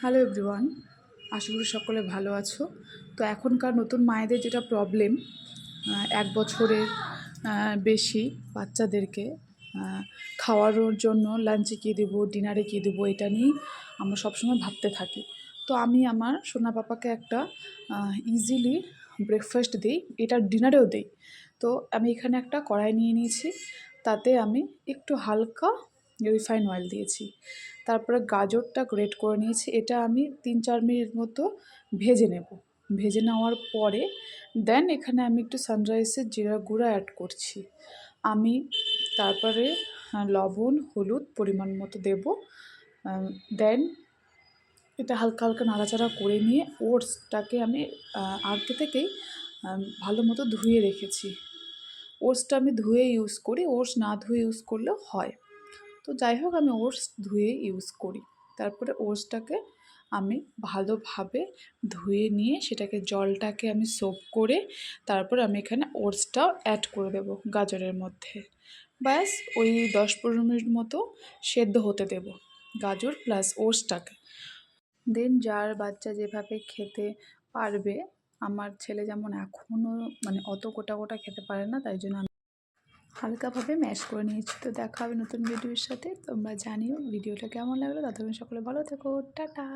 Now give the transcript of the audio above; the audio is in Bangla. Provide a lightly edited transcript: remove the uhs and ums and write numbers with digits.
হ্যালো এভরিওয়ান, আশা করি সকলে ভালো আছো। তো এখনকার নতুন মায়েদের যেটা প্রবলেম, 1 বছরের বেশি বাচ্চাদেরকে খাওয়ানোর জন্য লাঞ্চে কী দেবো, ডিনারে কী দেবো, এটা নিয়েই আমরা সবসময় ভাবতে থাকি। তো আমি আমার সোনা পাপাকে একটা ইজিলি ব্রেকফাস্ট দিই, এটা ডিনারেও দিই। তো আমি এখানে একটা কড়াই নিয়ে নিয়েছি, তাতে আমি একটু হালকা রিফাইন অয়েল দিয়েছি। তারপরে গাজরটা গ্রেট করে নিয়েছি, এটা আমি 3-4 মিনিট মতো ভেজে নেব। ভেজে নেওয়ার পরে দেন এখানে আমি একটু সানরাইসের জিরা গুঁড়া অ্যাড করছি। আমি তারপরে লবণ হলুদ পরিমাণ মতো দেব। দেন এটা হালকা হালকা নাড়াচাড়া করে নিয়ে ওটসটাকে আমি আগে থেকেই ভালো মতো ধুয়ে রেখেছি। ওটসটা আমি ধুয়ে ইউজ করি, ওটস না ধুয়ে ইউজ করলেও হয়। তো যাই হোক, আমি ওটস ধুয়ে ইউজ করি। তারপরে ওটসটাকে আমি ভালোভাবে ধুয়ে নিয়ে সেটাকে জলটাকে আমি সোক করে তারপর আমি এখানে ওটসটাও অ্যাড করে দেবো গাজরের মধ্যে। ব্যাস ওই 10-15 মিনিট মতো সেদ্ধ হতে দেব গাজর প্লাস ওটসটাকে। দেন যার বাচ্চা যেভাবে খেতে পারবে, আমার ছেলে যেমন এখনও মানে অত গোটা গোটা খেতে পারে না, তাই জন্য হালকাভাবে ম্যাশ করে নিয়েছি। তো দেখা হবে নতুন ভিডিওর সাথে। তোমরা জানিও ভিডিওটা কেমন লাগলো। ততক্ষণ সকলে ভালো থেকো, টাটা।